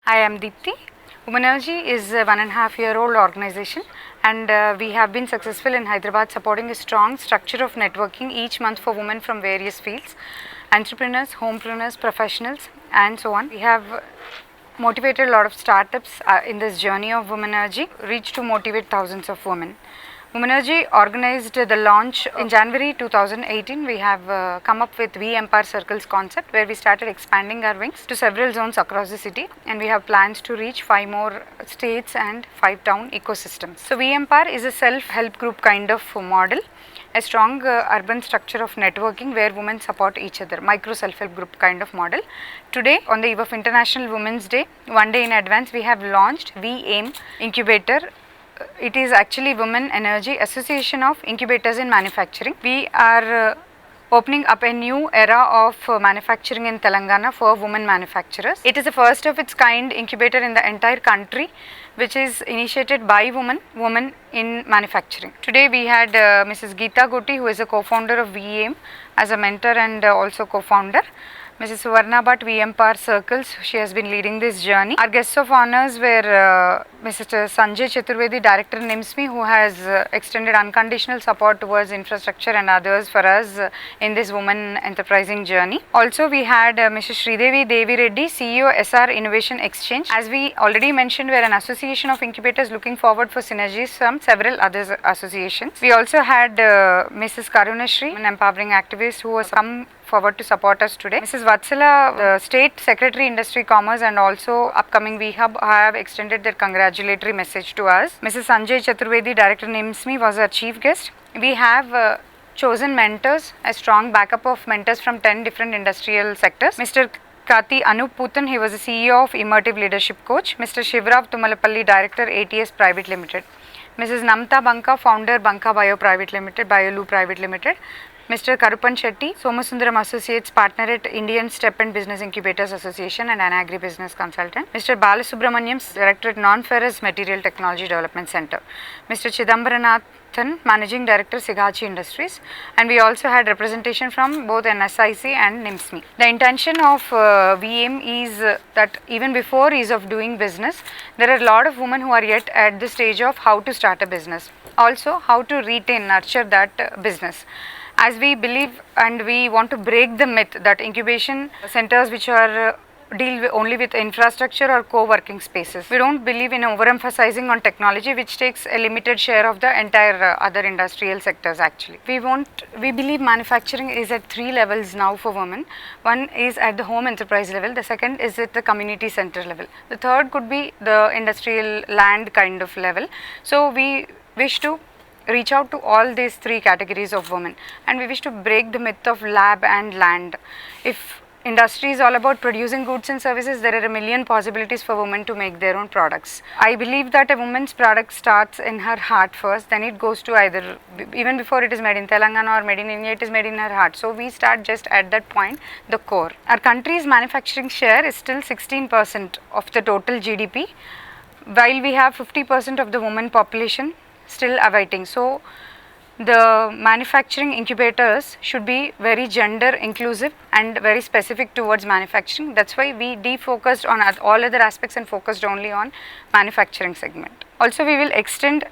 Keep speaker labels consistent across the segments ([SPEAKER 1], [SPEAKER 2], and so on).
[SPEAKER 1] I am Deepthi. Womenergy is a 1.5-year-old organization, and we have been successful in Hyderabad supporting a strong structure of networking each month for women from various fields, entrepreneurs, homepreneurs, professionals, and so on. We have motivated a lot of startups in this journey of Womenergy, reached to motivate thousands of women. Womenergy organized the launch in January 2018. We have come up with We Empire Circles concept, where we started expanding our wings to several zones across the city, and we have plans to reach 5 more states and 5 town ecosystems. So We Empire is a self-help group kind of model, a strong urban structure of networking where women support each other, micro self-help group kind of model. Today, on the eve of International Women's Day, one day in advance, we have launched We Aim Incubator. It is actually Women Energy Association of Incubators in Manufacturing. We are opening up a new era of manufacturing in Telangana for women manufacturers. It is the first of its kind incubator in the entire country, which is initiated by women in manufacturing. Today we had Mrs. Geeta Goti, who is a co-founder of VAIM, as a mentor and also co-founder. Mrs. Suvarna Bhatt, We Empire Circles, she has been leading this journey. Our guests of honors were Mr. Sanjay Chaturvedi, Director NIMSMI, who has extended unconditional support towards infrastructure and others for us in this woman enterprising journey. Also, we had Mrs. Sridevi Devi Reddy, CEO SR Innovation Exchange. As we already mentioned, we are an association of incubators looking forward for synergies from several other associations. We also had Mrs. Karunashri, an empowering activist who has come forward to support us today. Mrs. Vatsala, the State Secretary Industry Commerce and also upcoming VHub, have extended their congratulatory message to us. Mrs. Sanjay Chaturvedi, Director NIMSMI, was our chief guest. We have chosen mentors, a strong backup of mentors from 10 different industrial sectors. Mr. Kati Anup Putan, he was the CEO of Immersive Leadership Coach. Mr. Shivrav Tumalapalli, Director ATS Private Limited. Mrs. Namta Banka, Founder Banka Bio Private Limited, BioLoo Private Limited. Mr. Karupan Shetty, Somasundaram Associates, Partner at Indian Step and Business Incubators Association and an agri-business consultant. Mr. Balasubramaniam, Director at Non-Ferrous Material Technology Development Center. Mr. Chidambaranathan, Managing Director, Sigachi Industries. And we also had representation from both NSIC and NIMSMI. The intention of VAIM is that even before ease of doing business, there are a lot of women who are yet at the stage of how to start a business. Also, how to retain, nurture that business. As we believe and we want to break the myth that incubation centers which are deal only with infrastructure or co-working spaces. We don't believe in overemphasizing on technology, which takes a limited share of the entire other industrial sectors actually. We believe manufacturing is at 3 levels now for women. One is at the home enterprise level, the second is at the community center level. The third could be the industrial land kind of level. So we wish to reach out to all these 3 categories of women, and we wish to break the myth of lab and land. If industry is all about producing goods and services, there are a million possibilities for women to make their own products. I believe that a woman's product starts in her heart first, then it goes to either, even before it is made in Telangana or made in India, it is made in her heart. So we start just at that point, the core. Our country's manufacturing share is still 16% of the total GDP, while we have 50% of the women population still awaiting. So the manufacturing incubators should be very gender inclusive and very specific towards manufacturing. That's why we defocused on all other aspects and focused only on manufacturing segment. Also, we will extend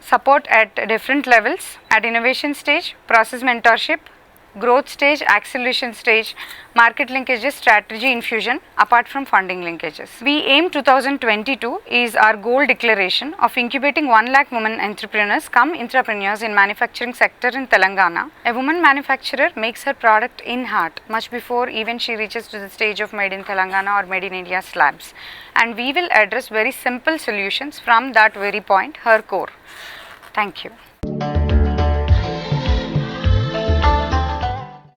[SPEAKER 1] support at different levels: at innovation stage, process mentorship, growth stage, acceleration stage, market linkages, strategy infusion, apart from funding linkages. We Aim 2022 is our goal declaration of incubating 1 lakh women entrepreneurs come entrepreneurs in manufacturing sector in Telangana. A woman manufacturer makes her product in heart much before even she reaches to the stage of made in Telangana or made in India slabs. And we will address very simple solutions from that very point, her core. Thank you.